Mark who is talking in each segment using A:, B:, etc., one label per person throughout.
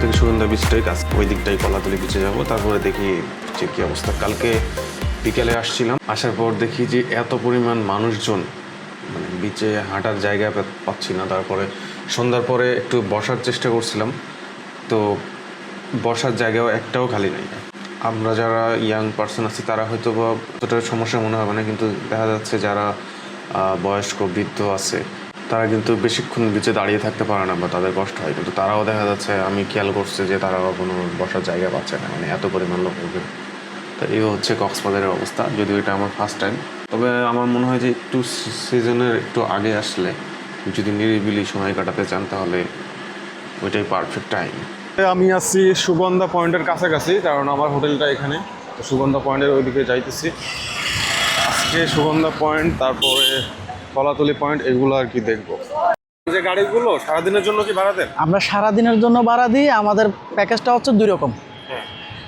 A: থেকে সুগন্ধা বিচটাই কাজ, ওই দিকটাই কলাতলি বিচে যাবো। তারপরে দেখি যে কী অবস্থা। কালকে বিকেলে আসছিলাম, আসার পর দেখি যে এত পরিমাণ মানুষজন, মানে বিচে হাঁটার জায়গা পাচ্ছি না। তারপরে সন্ধ্যার পরে একটু বসার চেষ্টা করছিলাম, তো বসার জায়গাও একটাও খালি নেই। আমরা যারা ইয়াং পার্সন আছি তারা হয়তো বা অতটা সমস্যা মনে হবে না, কিন্তু দেখা যাচ্ছে যারা বয়স্ক বৃদ্ধ আছে তারা কিন্তু বেশিক্ষণ বিচে দাঁড়িয়ে থাকতে পারে না বা তাদের কষ্ট হয়। কিন্তু তারাও দেখা যাচ্ছে, আমি খেয়াল করছি যে তারাও কোনো বসার জায়গা পাচ্ছে না, মানে এত পরিমাণ লোক হবে। তো এই হচ্ছে কক্সবাজারের অবস্থা, যদিও এটা আমার ফার্স্ট টাইম। তবে আমার মনে হয় যে একটু সিজনের একটু আগে আসলে, যদি নিরিবিলি সময় কাটাতে চান তাহলে ওইটাই পারফেক্ট টাইম। আমি আছি সুগন্ধা পয়েন্টের কাছাকাছি, কারণ আমার হোটেলটা এখানে। তো সুগন্ধা পয়েন্টের ওইদিকে যাইতেছি আজকে। সুগন্ধা পয়েন্ট, তারপরে কলাতলি পয়েন্ট, এগুলো আর কি দেখবো। যে গাড়িগুলো সারাদিনের জন্য কি ভাড়া দেন?
B: আমরা সারাদিনের জন্য ভাড়া দিই। আমাদের প্যাকেজটা হচ্ছে দুই রকম।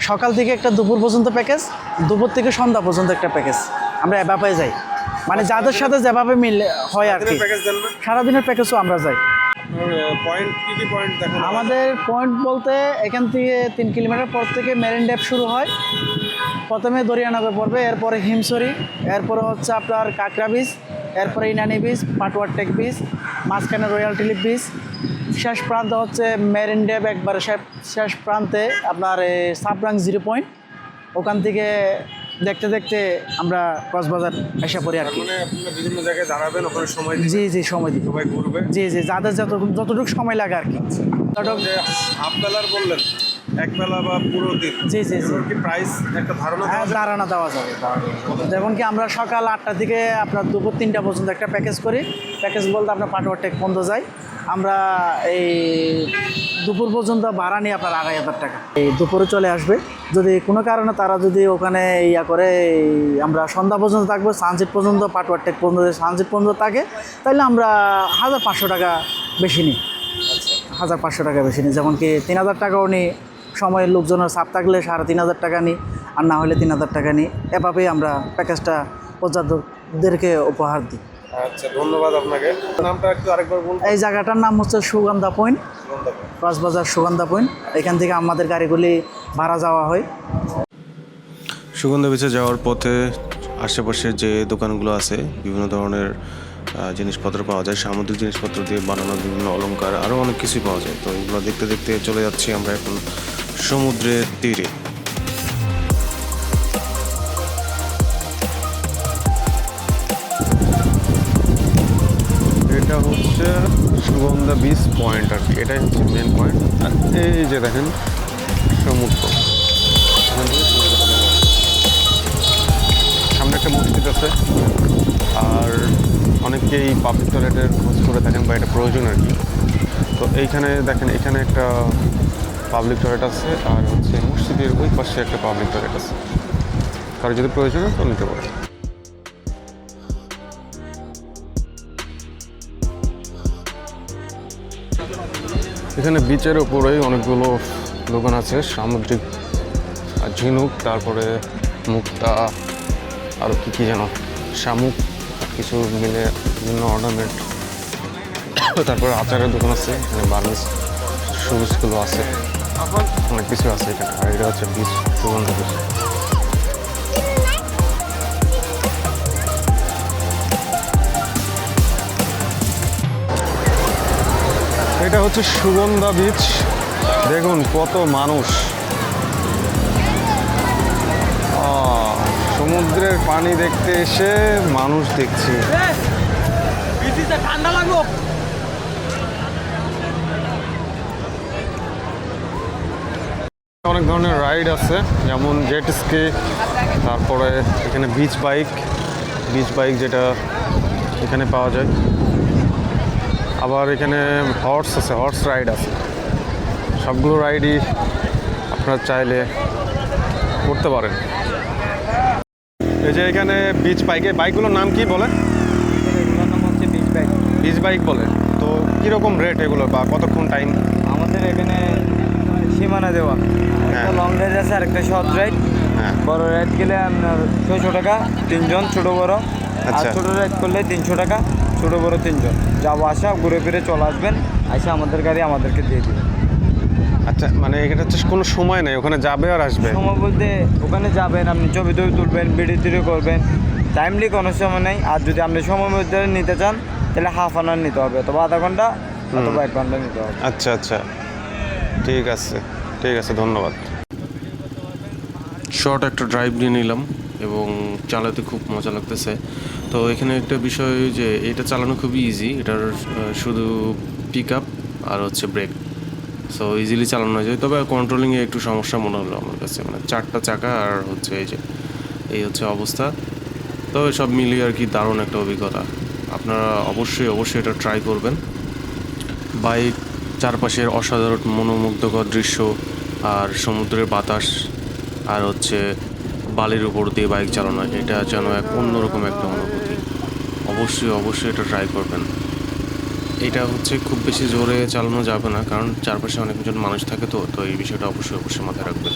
B: সকাল থেকে একটা দুপুর পর্যন্ত প্যাকেজ, দুপুর থেকে সন্ধ্যা পর্যন্ত একটা প্যাকেজ। আমরা এভাবে যাই, মানে যাদের সাথে যেভাবে মিল হয় আর কি। সারাদিনের প্যাকেজও আমরা যাই।
A: পয়েন্ট কি কি পয়েন্ট দেখেন?
B: আমাদের পয়েন্ট বলতে এখান থেকে 3 কিলোমিটার পর থেকে মেরিন ড্রাইভ শুরু হয়। প্রথমে দরিয়ানগর পড়বে, এরপরে হিমছড়ি, এরপরে হচ্ছে আপনার কাঁকড়া বিচ, এরপরে ইনানি বিচ, পাটুয়ার টেক বিচ, মাঝখানে রয়্যাল টিলিপ বিচ। শেষ প্রান্ত হচ্ছে মেরিন ড্রাইভ, একবারে শেষ প্রান্তে আপনার সাবরাং 0 পয়েন্ট। ওখান থেকে দেখতে দেখতে আমরা কক্সবাজার এসে পড়ি আর কি।
A: মানে আপনারা বিভিন্ন জায়গায় দাঁড়াবেন, ওখানে সময়
B: জি জি, সময় দিই,
A: সবাই ঘুরবে।
B: জি জি, যাদের যতটুকু সময় লাগে আর কি।
A: হাফ বেলার বললেন, এক বেলা বা পুরো দিন?
B: জি জি জি,
A: কি প্রাইস একটা ধারণা?
B: হ্যাঁ, ধারণা দেওয়া যাবে। যেমন কি আমরা সকাল 8টা থেকে আপনার দুপুর 3টা পর্যন্ত একটা প্যাকেজ করি। প্যাকেজ বলতে আপনার পাটুয়ার টেক পর্যন্ত যাই আমরা। এই দুপুর পর্যন্ত ভাড়া নিয়ে আপনার 2,500 টাকা। এই দুপুরে চলে আসবে। যদি কোনো কারণে তারা যদি ওখানে ইয়া করে, আমরা সন্ধ্যা পর্যন্ত থাকবো, সানসেট পর্যন্ত, পাটুয়ার টেক পর্যন্ত সানসেট পর্যন্ত থাকে, তাহলে আমরা 1,500 টাকা বেশি নিই। 1,500 টাকা বেশি নিই। যেমন কি 3,000 টাকাও নিই, সময়ের লোকজনের চাপ থাকলে 3,500 টাকা নিই, আর না হলে 3,000 টাকা নিই। এভাবেই আমরা প্যাকেজটা পর্যটকদেরকে উপহার দিই।
A: আচ্ছা, ধন্যবাদ আপনাকে। নামটা একটু আরেকবার বলুন।
B: এই জায়গাটার নাম হচ্ছে সুগন্ধা পয়েন্ট, কক্সবাজার সুগন্ধা পয়েন্ট। এখান থেকে আমাদের গাড়িগুলি ভাড়া যাওয়া হয়।
A: সুগন্ধা বিচে যাওয়ার পথে আশেপাশে যে দোকানগুলো আছে, বিভিন্ন ধরনের জিনিসপত্র পাওয়া যায়, সামুদ্রিক জিনিসপত্র দিয়ে বানানো বিভিন্ন অলংকার, আরও অনেক কিছুই পাওয়া যায়। তো এগুলো দেখতে দেখতে চলে যাচ্ছি আমরা এখন সমুদ্রের তীরে। এটা হচ্ছে সুগন্ধা বিচ পয়েন্ট আর কি, এটাই হচ্ছে মেন পয়েন্ট। আর এই যে দেখেন সমুদ্র, সামনে একটা মসজিদ আছে। আর অনেকেই পাবলিক টয়লেটের খোঁজ করে থাকেন বা এটা প্রয়োজন আর কি। তো এইখানে দেখেন, এখানে একটা পাবলিক টয়লেট আছে, আর হচ্ছে মসজিদের ওই পাশে একটা পাবলিক টয়লেট আছে। কারো যদি প্রয়োজন হয় তো নিতে পারে। এখানে বিচের উপরেই অনেকগুলো দোকান আছে, সামুদ্রিক ঝিনুক, তারপরে মুক্তা, আরও কী যেন শামুক, কিছু মিলে বিভিন্ন অর্নামেন্ট। তারপরে আচারের দোকান আছে, এখানে বার্মিজ সুইচগুলো আছে, অনেক কিছু আছে এখানে। আর এটা হচ্ছে বিচ, সুগন্ধা বিচ। এটা হচ্ছে সুগন্ধা বিচ। দেখুন কত মানুষ, সমুদ্রের পানি দেখতে এসে মানুষ দেখছি।
B: ঠান্ডা লাগলো।
A: অনেক ধরনের রাইড আছে, যেমন জেট স্কি, তারপরে এখানে বিচ বাইক যেটা এখানে পাওয়া যায়। আবার এখানে হর্স আছে, হর্স রাইড আছে। সবগুলো রাইডই আপনারা চাইলে করতে পারেন। এই যে এখানে বিচ বাইকগুলোর নাম কি বলে?
B: এগুলোর নাম হচ্ছে
A: বিচ বাইক বলে। তো কীরকম রেট এগুলো বা কতক্ষণ টাইম?
B: আমাদের এখানে সীমানা দেওয়া, একটা লং রাইড আছে আর একটা শর্ট রাইড।
A: হ্যাঁ,
B: বড় রাইড গেলে আপনার 600 টাকা 3 জন, ছোটো বড়। আর
A: আচ্ছা।
B: ছোটো রাইড করলে 300 টাকা, ছোটো বড় 3 জন। যাবো আসা ঘুরে ফিরে চলে আসবেন, আসে আমাদের গাড়ি আমাদেরকে দিয়ে দিবেন।
A: আচ্ছা মানে এটা হচ্ছে কোনো সময় নেই, ওখানে যাবে আর আসবে।
C: সময় বলতে ওখানে যাবেন, আপনি ছবি টবি তুলবেন, ভিডিও টিডিও করবেন, টাইমলি কোনো সময় নেই। আর যদি আপনি সময় মধ্যে নিতে চান তাহলে হাফ অ্যান আওয়ার নিতে হবে, অথবা আধা ঘন্টা অথবা 1 ঘন্টা নিতে হবে।
A: আচ্ছা আচ্ছা, ঠিক আছে ঠিক আছে, ধন্যবাদ। শর্ট একটা ড্রাইভ নিয়ে নিলাম এবং চালাতে খুব মজা লাগতেছে। তো এখানে একটা বিষয় যে এটা চালানো খুবই ইজি, এটার শুধু পিক আপ আর হচ্ছে ব্রেক, সো ইজিলি চালানো যায়। তবে কন্ট্রোলিংয়ে একটু সমস্যা মনে হলো আমার কাছে, মানে 4টা চাকা আর হচ্ছে এই হচ্ছে অবস্থা। তবে সব মিলিয়ে আর কি দারুণ একটা অভিজ্ঞতা। আপনারা অবশ্যই অবশ্যই এটা ট্রাই করবেন। বাইক চারপাশের অসাধারণ মনোমুগ্ধকর দৃশ্য আর সমুদ্রের বাতাস আর হচ্ছে বালির উপর দিয়ে বাইক চালানো, এটা যেন এক অন্যরকম একটা অনুভূতি। অবশ্যই অবশ্যই এটা ট্রাই করবেন। এটা হচ্ছে খুব বেশি জোরে চালানো যাবে না, কারণ চারপাশে অনেকজন মানুষ থাকে, তো তো এই বিষয়টা অবশ্যই অবশ্যই মাথায় রাখবেন।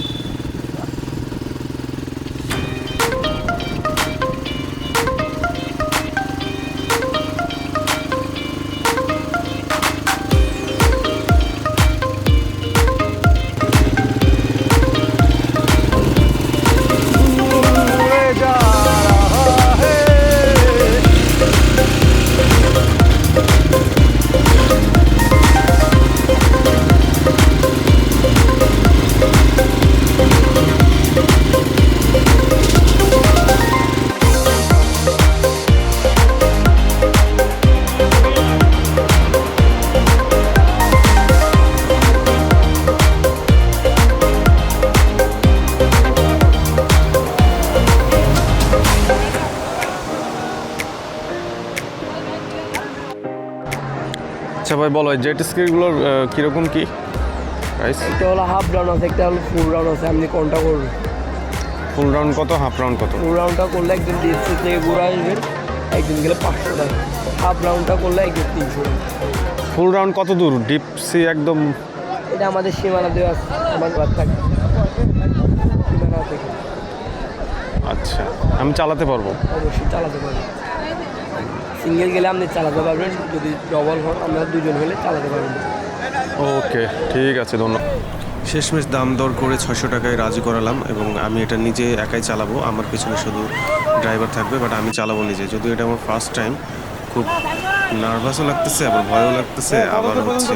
A: আচ্ছা ভাই বলো, জেট স্কিগুলোর কীরকম কী প্রাইস?
C: একটা হলো হাফ রাউন্ড আছে, একটা হলো ফুল রাউন্ড আছে। আপনি কোনটা করবেন?
A: ফুল রাউন্ড কত, হাফ রাউন্ড কত?
C: ফুল রাউন্ডটা করলে একদিন ডিএসসি থেকে ঘুরে আসবেন, একদিন গেলে 500 টাকা। হাফ রাউন্ডটা করলে একদিন 300 টাকা।
A: ফুল রাউন্ড কত দূর? ডিপ সি একদম?
C: এটা আমাদের সীমানা দেওয়া আছে, আমার বাদ থাকে সীমানা থেকে।
A: আচ্ছা, আমি চালাতে পারবো?
C: অবশ্যই চালাতে পারবেন। সিঙ্গেল গেলে আপনি চালাতে পারবেন, যদি ডবল হন আমরা দুজন হলে চালাতে পারবেন।
A: ওকে, ঠিক আছে, ধন্যবাদ। শেষমেশ দাম দর করে 600 টাকায় রাজি করালাম এবং আমি এটা নিজে একাই চালাবো। আমার পেছনে শুধু ড্রাইভার থাকবে, বাট আমি চালাবো নিজে। যদিও এটা আমার ফার্স্ট টাইম, খুব নার্ভাসও লাগতেছে, আবার ভয়ও লাগতেছে, আবার হচ্ছে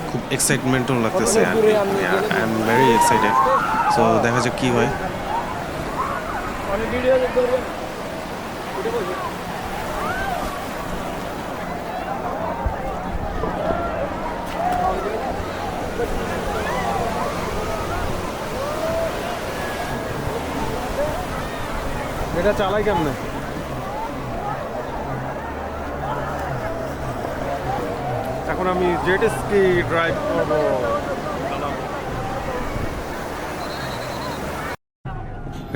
A: খুব এক্সাইটমেন্টও লাগতেছে। I am very excited. So দেখা যাক কী হয়। এটা চালাই কেমনে? এখন আমি জেট স্কি ড্রাইভ করবো।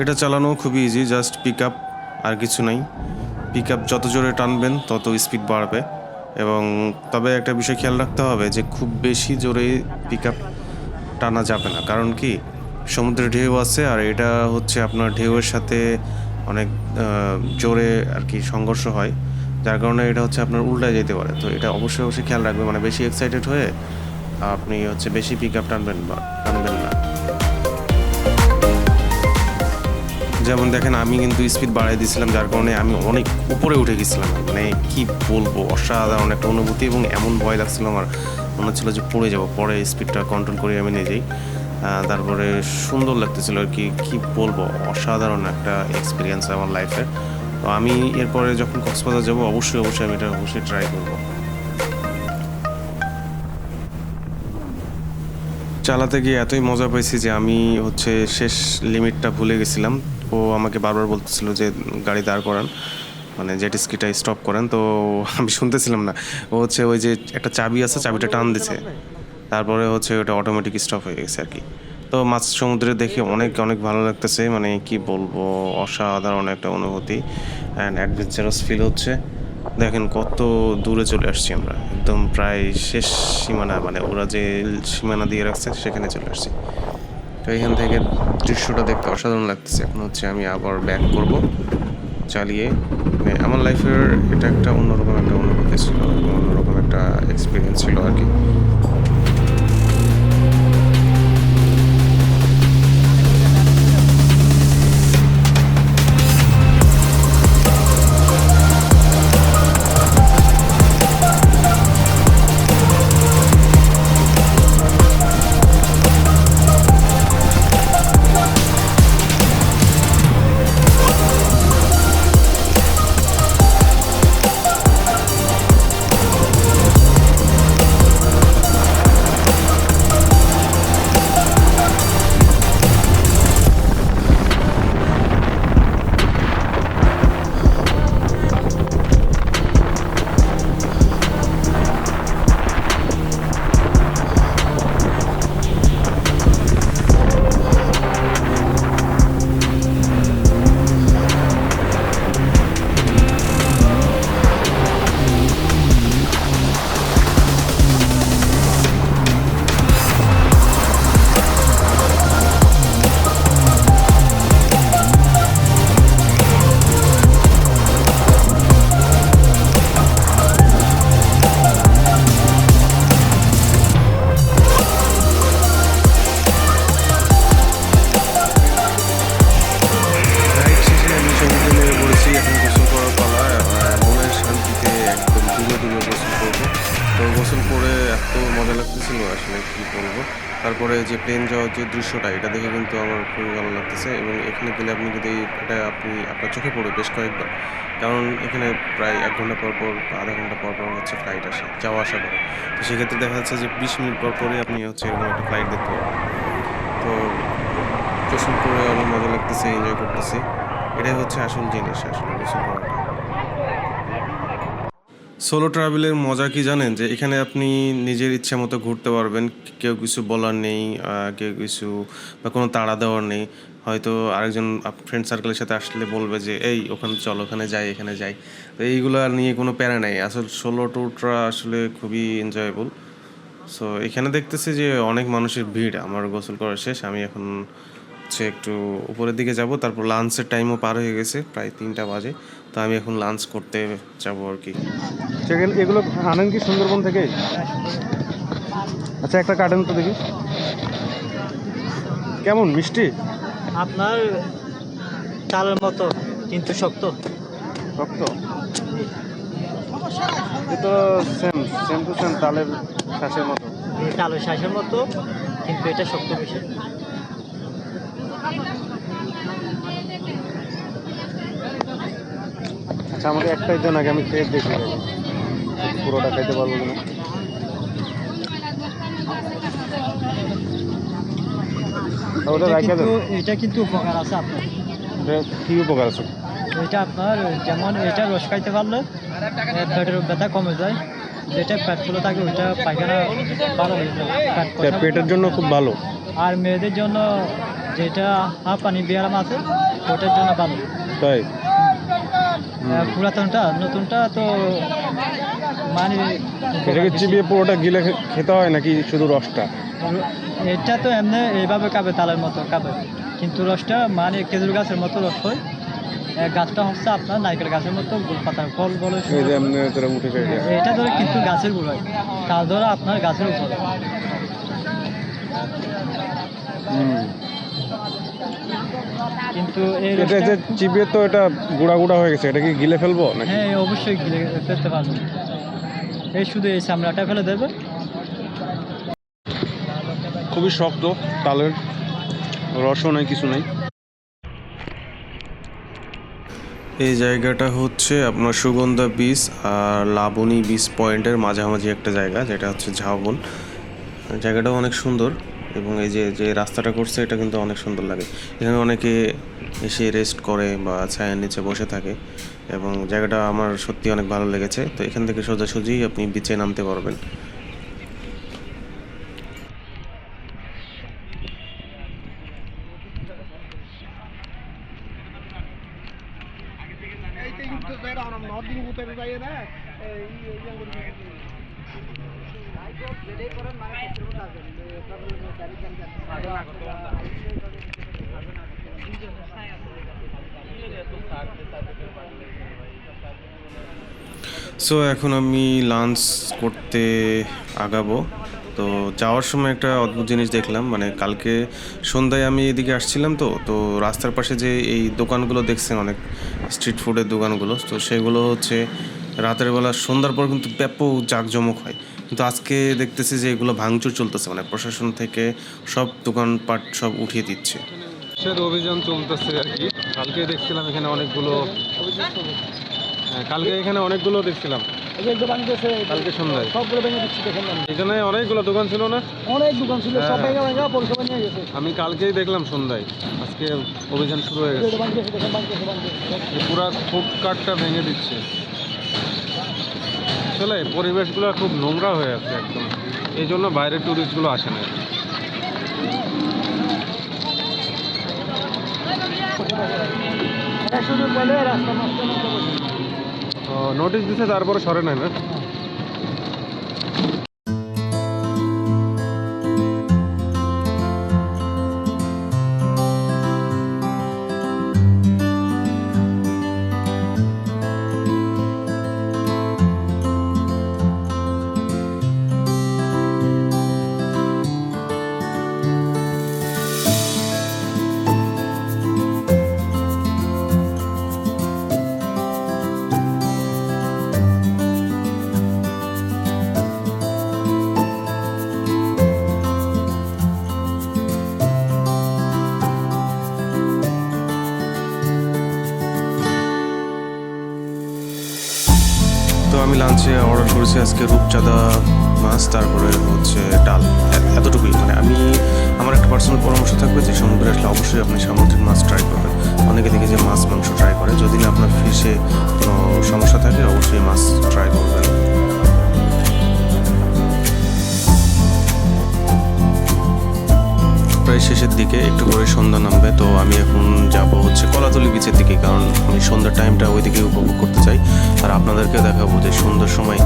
A: এটা চালানো খুবই ইজি, জাস্ট পিক আপ, আর কিছু নাই। পিক আপ যত জোরে টানবেন তত স্পিড বাড়বে, এবং তবে একটা বিষয় খেয়াল রাখতে হবে যে খুব বেশি জোরে পিক আপ টানা যাবে না, কারণ কি সমুদ্রের ঢেউ আছে, আর এটা হচ্ছে আপনার ঢেউয়ের সাথে অনেক জোরে আর কি সংঘর্ষ হয়, যার কারণে এটা হচ্ছে আপনার উল্টায় যেতে পারে। তো এটা অবশ্যই অবশ্যই খেয়াল রাখবে, মানে বেশি এক্সাইটেড হয়ে আপনি হচ্ছে বেশি পিক আপ টানবেন না। যেমন দেখেন আমি কিন্তু স্পিড বাড়াই দিয়েছিলাম, যার কারণে আমি অনেক উপরে উঠে গেছিলাম। মানে কি বলবো, অসাধারণ একটা অনুভূতি, এবং এমন ভয় লাগছিল আমার, মনে হচ্ছিলো যে পড়ে যাবো। পরে স্পিডটা কন্ট্রোল করে আমি নিজেই, তারপরে সুন্দর লাগতেছিল আর কি। কি বলবো, অসাধারণ একটা এক্সপিরিয়েন্স আমার লাইফের। তো আমি এরপরে যখন কক্সবাজার যাবো অবশ্যই অবশ্যই আমি এটা অবশ্যই ট্রাই করবো। চালাতে গিয়ে এতই মজা পাইছি যে আমি হচ্ছে শেষ লিমিটটা ভুলে গেছিলাম। ও আমাকে বারবার বলতেছিল যে গাড়ি দাঁড় করান, মানে জেট স্কিটা স্টপ করেন। তো আমি শুনতেছিলাম না। ও হচ্ছে ওই যে একটা চাবি আছে, চাবিটা টান দিছে, তারপরে হচ্ছে ওটা অটোমেটিক স্টপ হয়ে গেছে আর কি। তো মাছ সমুদ্রে দেখে অনেক অনেক ভালো লাগতেছে, মানে কি বলবো, অসাধারণ একটা অনুভূতি অ্যান্ড অ্যাডভেঞ্চারাস ফিল হচ্ছে। দেখেন কত দূরে চলে আসছি আমরা, একদম প্রায় শেষ সীমানা, মানে ওরা যে সীমানা দিয়ে রাখছে সেখানে চলে আসছি। তো এখান থেকে দৃশ্যটা দেখতে অসাধারণ লাগতেছে। এখন হচ্ছে আমি আবার ব্যাক করব চালিয়ে। মানে আমার লাইফের এটা একটা অন্যরকম একটা অনুভূতি ছিল, অন্যরকম একটা এক্সপিরিয়েন্স ছিল আর কি। তারপরে যে প্লেন যাওয়ার যে দৃশ্যটা, এটা দেখে কিন্তু আমার খুবই ভালো লাগতেছে। এবং এখানে গেলে আপনি যদি এটা আপনার চোখে পড়বে বেশ কয়েকবার, কারণ এখানে প্রায় 1 ঘন্টা পর পর বা আধা ঘন্টা পর পর হচ্ছে ফ্লাইট আসে, যাওয়া আসা করে। তো সেক্ষেত্রে দেখা যাচ্ছে যে 20 মিনিট পর পরই আপনি হচ্ছে এরকম একটা ফ্লাইট দেখতে পাবেন। তো গোসল করে অনেক মজা লাগতেছে, এনজয় করতেছি। এটাই হচ্ছে আসল জিনিস, আসলে গোসল করাটা। সোলো ট্রাভেলের মজা কি জানেন? যে এখানে আপনি নিজের ইচ্ছা মতো ঘুরতে পারবেন, কেউ কিছু বলার নেই, কেউ কিছু বা কোনো তাড়া দেওয়ার নেই। হয়তো আরেকজন ফ্রেন্ড সার্কেলের সাথে আসলে বলবে যে এই ওখানে চল, ওখানে যাই, এখানে যাই। তো এইগুলো আর নিয়ে কোনো প্যারা নেই। আসলে সোলো ট্যুরটা আসলে খুবই এনজয়েবল। সো এখানে দেখতেছি যে অনেক মানুষের ভিড়। আমার গোসল করা শেষ, আমি এখন হচ্ছে একটু উপরের দিকে যাব, তারপর লাঞ্চের টাইমও পার হয়ে গেছে, প্রায় 3টা বাজে। তো আমি এখন লাঞ্চ করতে যাবো আর কি। এগুলো আনেন কি সুন্দরবন থেকে? আচ্ছা, একটা কাটেন তো দেখি। কেমন মিষ্টি?
B: আপনার চালের মতো কিন্তু শক্ত।
A: শক্ত? এটা সেম টু সেম তালের শ্বাসের মতো।
B: চালের শ্বাসের মতো, কিন্তু এটা শক্ত বেশি।
A: আচ্ছা, আমাকে একটাই দেন, আগে আমি খেয়ে দেখি পুরোটা খাইতে পারবো কিনা। ওটা রাখা দেন।
B: এটা কিন্তু উপকার আছে আপনার।
A: কি উপকার আছে?
B: এটা আপনার যেমন এটা রস খাইতে পারলে পেটের ব্যথা কমে যায়, যেটা পেট ফুলে থাকে ওইটা পায়খানা ভালো হয়ে যায়,
A: পেটের জন্য খুব ভালো।
B: আর মেয়েদের জন্য যেটা পানি ব্যায়াম আছে ওটার জন্য ভালো।
A: তাই?
B: পুরাতনটা নতুনটা তো মানে
A: এটাকে চিবিয়ে পুরোটা গিলে খেতে হয় নাকি শুধু রসটা?
B: এটা তো এমনি এইভাবে খাবে, তালের মতো খাবে, কিন্তু রসটা মানে খেজুর গাছের মতো রস হয়। গাছটা হচ্ছে আপনার নারকেল গাছের মতো গোল পাতার ফল বলে, এটা ধরে কিন্তু গাছের গোড়ায়, তাল ধরে আপনার গাছের উপরে। কিন্তু
A: এটা যে চিবিয়ে তো এটা গুঁড়া গুঁড়া হয়ে গেছে, এটা কি গিলে ফেলবো নাকি?
B: হ্যাঁ, অবশ্যই গিলে ফেলতে পারবো। এই শুধু এই চামড়াটা ফেলে দেবে।
A: খুবই শক্ত, তালের রসও নাই, কিছু নাই। এই জায়গাটা হচ্ছে আপনার সুগন্ধা বিচ আর লাবণী বিচ পয়েন্টের মাঝামাঝি একটা জায়গা, যেটা হচ্ছে ঝাউবন। জায়গাটাও অনেক সুন্দর, এবং এই যে রাস্তাটা করছে এটা কিন্তু অনেক সুন্দর লাগে। এখানে অনেকে এসে রেস্ট করে বা ছায়ার নিচে বসে থাকে, এবং জায়গাটা আমার সত্যি অনেক ভালো লেগেছে। তো এখান থেকে সোজাসুজি আপনি বিচে নামতে পারবেন। সো এখন আমি লাঞ্চ করতে আগাবো। তো যাওয়ার সময় একটা অদ্ভুত জিনিস দেখলাম, মানে কালকে সন্ধ্যায় আমি এদিকে আসছিলাম, তো রাস্তার পাশে যে এই দোকানগুলো দেখছেন, অনেক স্ট্রিট ফুডের দোকানগুলো, তো সেগুলো হচ্ছে রাতের বেলা সন্ধ্যার পর কিন্তু ব্যাপক জাঁকজমক হয়। কিন্তু আজকে দেখতেছি যে এগুলো ভাঙচুর চলতেছে, মানে প্রশাসন থেকে সব দোকানপাট সব উঠিয়ে দিচ্ছে। অভিযান চলতেছে আর কি। কালকে দেখছিলাম এখানে অনেকগুলো, দেখছিলাম কালকে সন্ধ্যায় এখানে অনেকগুলো দোকান ছিল না,
B: অনেক দোকান ছিল, সব ভেঙে ভেঙে পরিষেবা নিয়ে গেছে।
A: আমি কালকেই দেখলাম সন্ধ্যায়, আজকে অভিযান শুরু হয়ে গেছে। পুরা ফুটকাটটা ভেঙে দিচ্ছে। আসলে পরিবেশগুলো খুব নোংরা হয়ে আছে একদম, এই জন্য বাইরের টুরিস্টগুলো আসে না। নোটিশ দিচ্ছে, তারপরে সরে নাই না। লাঞ্চে অর্ডার করেছি আজকে রূপচাঁদা মাছ, তারপরে হচ্ছে ডাল, এতটুকুই। মানে আমার একটা পার্সোনাল পরামর্শ থাকবে যে সমুদ্রে আসলে অবশ্যই আপনি সামুদ্রিক মাছ ট্রাই করবেন। অনেকে দেখে যে মাছ মাংস ট্রাই করে, যদি না আপনার ফিশে কোনো সমস্যা থাকে অবশ্যই মাছ ট্রাই করবেন। প্রায় শেষের দিকে একটু করে সন্ধ্যা নামবে, তো আমি এখন যাব হচ্ছে কলাতলি বিচের দিকে, কারণ আমি সন্ধ্যার টাইমটা ওইদিকে উপভোগ করতে চাই। আর আপনাদেরকে দেখাবো যে সন্ধ্যার সময়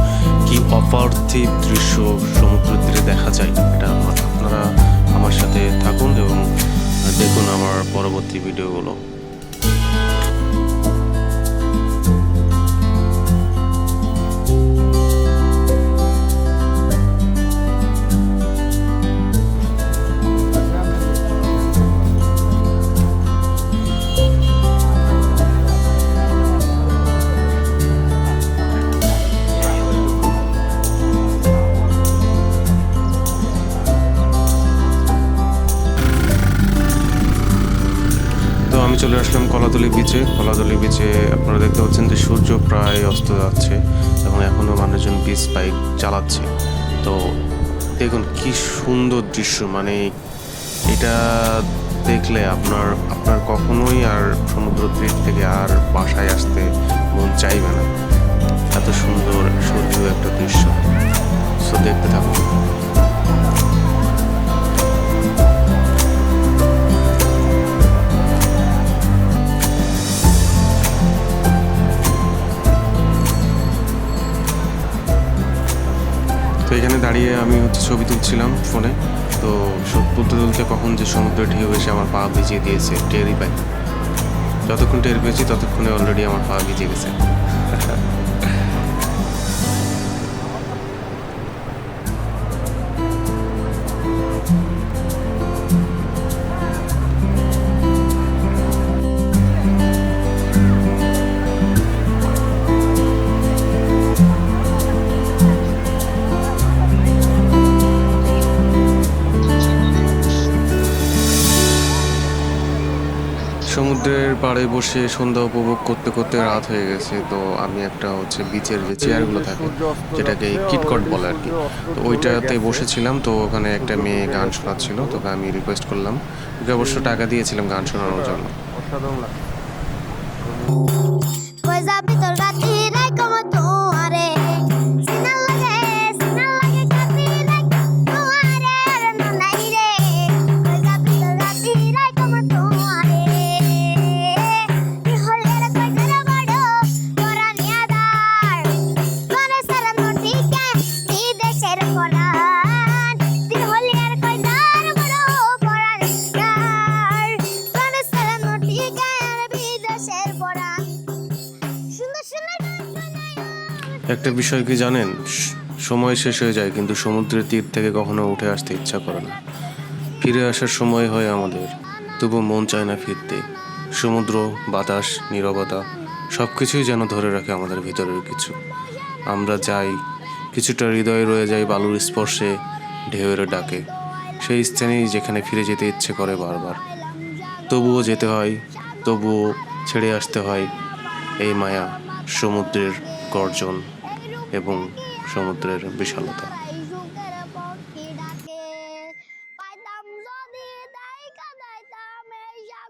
A: কি অপার্থিব দৃশ্য সমুদ্রের তীরে দেখা যায়। এটা আপনারা আমার সাথে থাকুন এবং দেখুন আমার পরবর্তী ভিডিওগুলো। আমি চলে আসলাম কলাতলি বিচে। কলাতলি বিচে আপনারা দেখতে পাচ্ছেন যে সূর্য প্রায় অস্ত যাচ্ছে এবং এখনও মানুষজন বিচ বাইক চালাচ্ছে। তো দেখুন কি সুন্দর দৃশ্য, মানে এটা দেখলে আপনার কখনোই আর সমুদ্র তীর থেকে আর বাসায় আসতে মন চাইবে না। এত সুন্দর সুন্দর একটা দৃশ্য, সো দেখতে থাকুন। তো এখানে দাঁড়িয়ে আমি হচ্ছে ছবি তুলছিলাম ফোনে। তো তুলতে তুলতে কখন যে সমুদ্রের ঢেউ এসে আমার পা ভিজিয়ে দিয়েছে টেরই পাই। যতক্ষণ টের পেয়েছি ততক্ষণে অলরেডি আমার পা ভিজে গেছে। সমুদ্রের পাড়ে বসে সন্ধ্যা উপভোগ করতে করতে রাত হয়ে গেছে। তো আমি একটা হচ্ছে বিচের যে চেয়ারগুলো থাকে, যেটাকে কিটকট বলে আর কি, তো ওইটাতে বসেছিলাম। তো ওখানে একটা মেয়ে গান শোনাচ্ছিল, তোকে আমি রিকোয়েস্ট করলাম, ওকে অবশ্য টাকা দিয়েছিলাম গান শোনানোর জন্য। একটা বিষয় কি জানেন, সময় শেষ হয়ে যায় কিন্তু সমুদ্রের তীর থেকে কখনো উঠে আসতে ইচ্ছা করে না। ফিরে আসার সময় হয় আমাদের, তবু মন চায় না ফিরতে। সমুদ্র, বাতাস, নীরবতা সব কিছুই যেন ধরে রাখে আমাদের ভিতরের কিছু। আমরা যাই, কিছুটা হৃদয়ে রয়ে যায় বালুর স্পর্শে, ঢেউয়ের ডাকে, সেই স্থানেই যেখানে ফিরে যেতে ইচ্ছে করে বারবার। তবুও যেতে হয়, তবুও ছেড়ে আসতে হয় এই মায়া, সমুদ্রের গর্জন এবং সমুদ্রের বিশালতা।